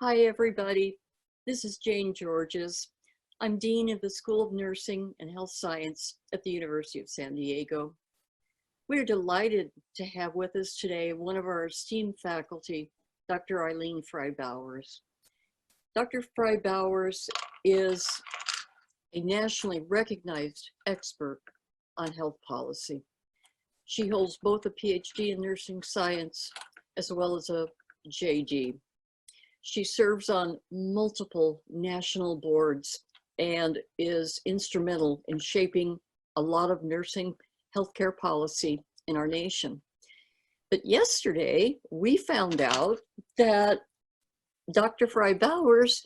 Hi, everybody. This is Jane Georges. I'm Dean of the School of Nursing and Health Science at the University of San Diego. We are delighted to have with us today one of our esteemed faculty, Dr. Eileen Fry-Bowers. Dr. Fry-Bowers is a nationally recognized expert on health policy. She holds both a PhD in nursing science as well as a JD. She serves on multiple national boards and is instrumental in shaping a lot of nursing healthcare policy in our nation. But yesterday, we found out that Dr. Fry-Bowers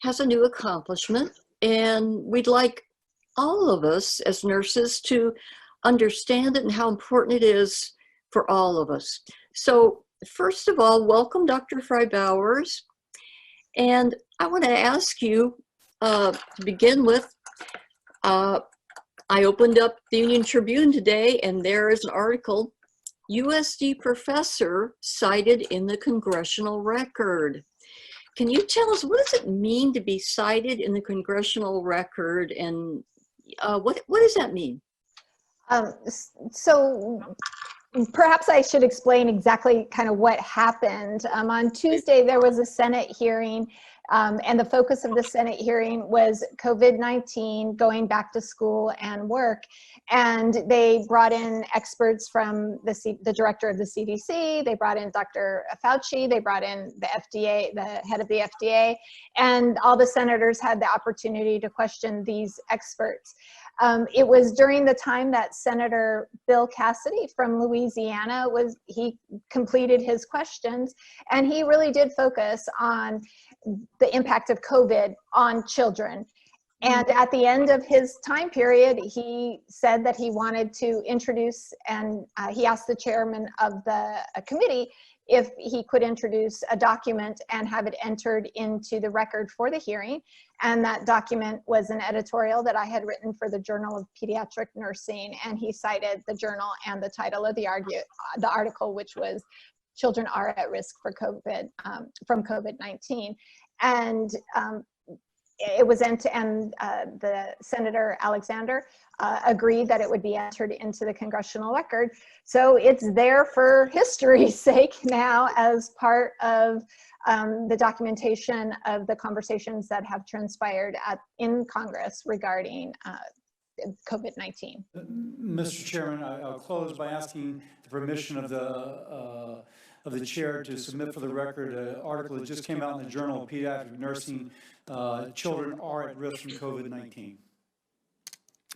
has a new accomplishment, and we'd like all of us as nurses to understand it and how important it is for all of us. So first of all, welcome, Dr. Fry-Bowers. And I want to ask you, to begin with, I opened up the Union Tribune today, and there is an article, USD professor cited in the Congressional Record. Can you tell us, what does it mean to be cited in the Congressional Record, and what does that mean? So perhaps I should explain exactly kind of what happened. On Tuesday, there was a Senate hearing, and the focus of the Senate hearing was COVID-19, going back to school and work. And they brought in experts from the director of the CDC, they brought in Dr. Fauci, they brought in the FDA, the head of the FDA, and all the senators had the opportunity to question these experts. It was during the time that Senator Bill Cassidy from Louisiana he completed his questions, and he really did focus on the impact of COVID on children. And at the end of his time period, he said that he wanted to introduce, and he asked the chairman of the committee if he could introduce a document and have it entered into the record for the hearing. And that document was an editorial that I had written for the Journal of Pediatric Nursing, and he cited the journal and the title of the article, which was "Children Are at Risk for COVID from COVID-19." And it was and the Senator Alexander agreed that it would be entered into the Congressional Record. So it's there for history's sake now as part of the documentation of the conversations that have transpired in Congress regarding COVID-19. Mr. Chairman, I'll close by asking the permission of the chair to submit for the record an article that just came out in the Journal of Pediatric Nursing. Children are at risk from COVID-19.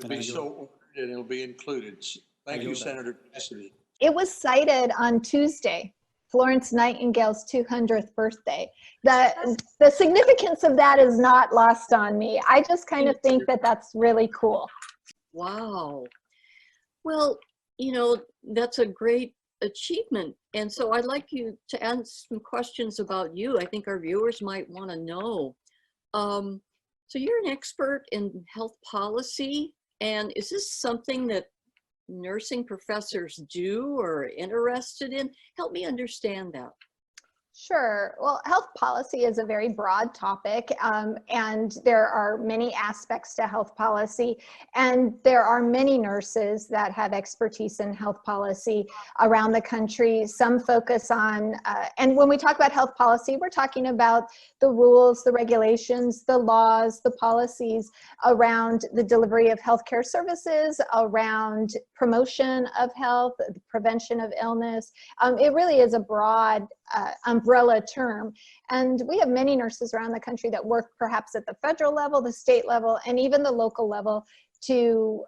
It'll be so ordered and it'll be included. Thank you, Senator Cassidy. It was cited on Tuesday, Florence Nightingale's 200th birthday. The significance of that is not lost on me. I just kind of think that that's really cool. Wow. Well, you know, that's a great achievement. And so I'd like you to answer some questions about you. I think our viewers might want to know. So you're an expert in health policy, and is this something that nursing professors do or are interested in? Help me understand that. Sure. Well, health policy is a very broad topic, and there are many aspects to health policy, and there are many nurses that have expertise in health policy around the country. Some focus on, and when we talk about health policy, we're talking about the rules, the regulations, the laws, the policies around the delivery of healthcare services, around promotion of health, prevention of illness. It really is a broad umbrella term. And we have many nurses around the country that work perhaps at the federal level, the state level, and even the local level to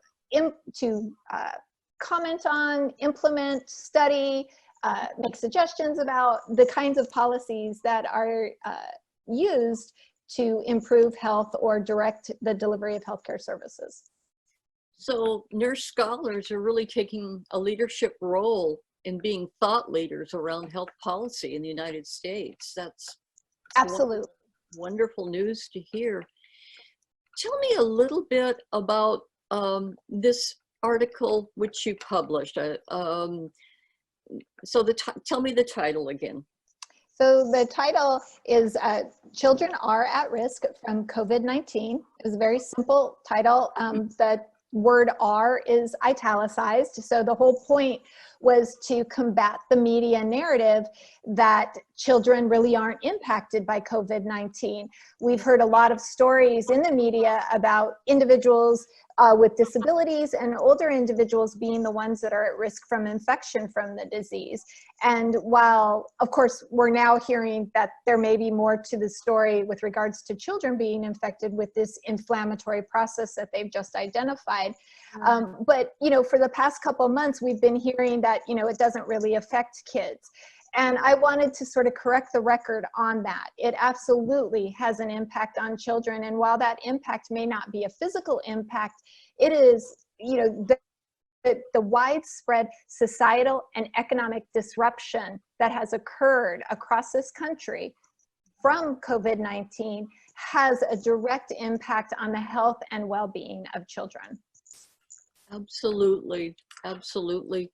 comment on, implement, study, make suggestions about the kinds of policies that are used to improve health or direct the delivery of healthcare services. So nurse scholars are really taking a leadership role in being thought leaders around health policy in the United States. That's absolutely wonderful news to hear. Tell me a little bit about this article which you published. Tell me the title again. So the title is Children Are at Risk from COVID-19. It was a very simple title. The word "are" is italicized. So the whole point was to combat the media narrative that children really aren't impacted by COVID-19. We've heard a lot of stories in the media about individuals with disabilities and older individuals being the ones that are at risk from infection from the disease. And while, of course, we're now hearing that there may be more to the story with regards to children being infected with this inflammatory process that they've just identified. But, you know, for the past couple of months, we've been hearing that, you know, it doesn't really affect kids. And I wanted to sort of correct the record on that. It absolutely has an impact on children. And while that impact may not be a physical impact, it is, you know, the widespread societal and economic disruption that has occurred across this country from COVID-19 has a direct impact on the health and well-being of children. Absolutely, absolutely.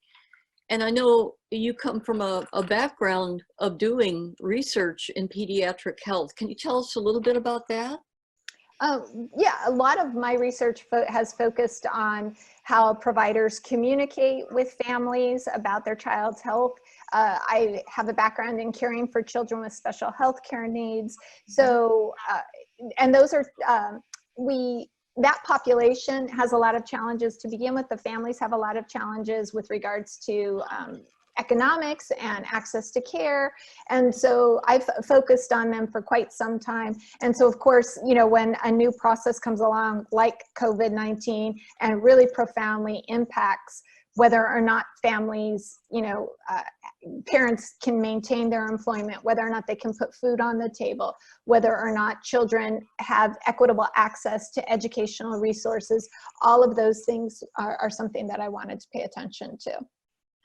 And I know you come from a background of doing research in pediatric health. Can you tell us a little bit about that? Yeah, a lot of my research has focused on how providers communicate with families about their child's health. I have a background in caring for children with special health care needs. So, and those are, that population has a lot of challenges to begin with. The families have a lot of challenges with regards to economics and access to care. And so I've focused on them for quite some time. And so, of course, you know, when a new process comes along like COVID-19 and really profoundly impacts whether or not families, you know, parents can maintain their employment, whether or not they can put food on the table, whether or not children have equitable access to educational resources, all of those things are something that I wanted to pay attention to.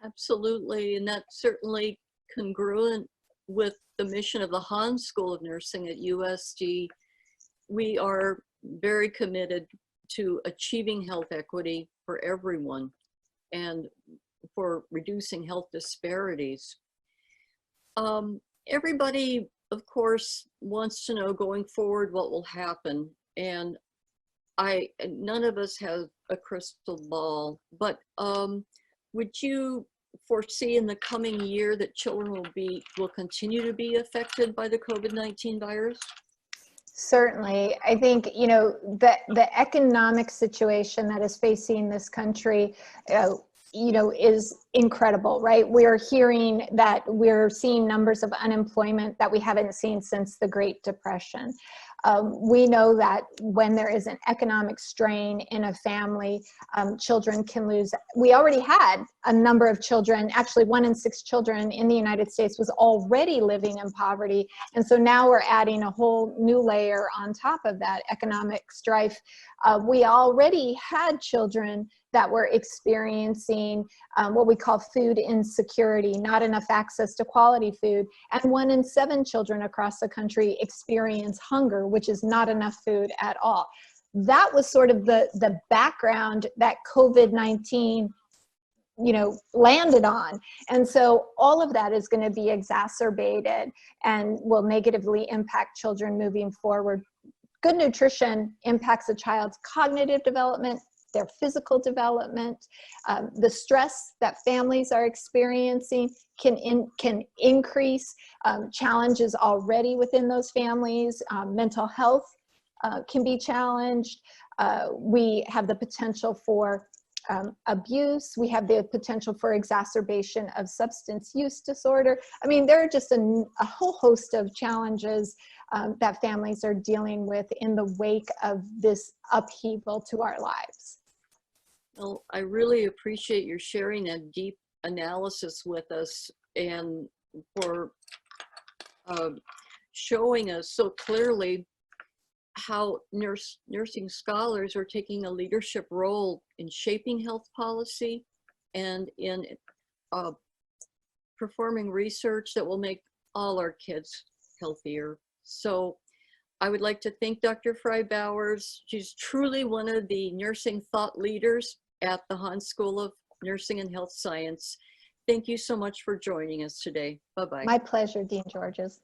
Absolutely, and that's certainly congruent with the mission of the Hahn School of Nursing at USD. We are very committed to achieving health equity for everyone and for reducing health disparities. Everybody, of course, wants to know going forward what will happen, and none of us have a crystal ball, but would you foresee in the coming year that children will continue to be affected by the COVID-19 virus? Certainly. I think, you know, the economic situation that is facing this country, you know, is incredible, right? We're hearing that we're seeing numbers of unemployment that we haven't seen since the Great Depression. We know that when there is an economic strain in a family, children can lose. We already had a number of children, actually 1 in 6 children in the United States was already living in poverty. And so now we're adding a whole new layer on top of that economic strife. We already had children that were experiencing what we call food insecurity, not enough access to quality food. And 1 in 7 children across the country experience hunger, which is not enough food at all. That was sort of the background that COVID-19, you know, landed on. And so all of that is going to be exacerbated and will negatively impact children moving forward. Good nutrition impacts a child's cognitive development, their physical development. The stress that families are experiencing can increase challenges already within those families. Mental health can be challenged. We have the potential for abuse. We have the potential for exacerbation of substance use disorder. I mean, there are just a whole host of challenges that families are dealing with in the wake of this upheaval to our lives. Well, I really appreciate your sharing a deep analysis with us and for showing us so clearly how nursing scholars are taking a leadership role in shaping health policy and in performing research that will make all our kids healthier. So I would like to thank Dr. Fry-Bowers. She's truly one of the nursing thought leaders at the Hahn School of Nursing and Health Science. Thank you so much for joining us today. Bye-bye. My pleasure, Dean Georges.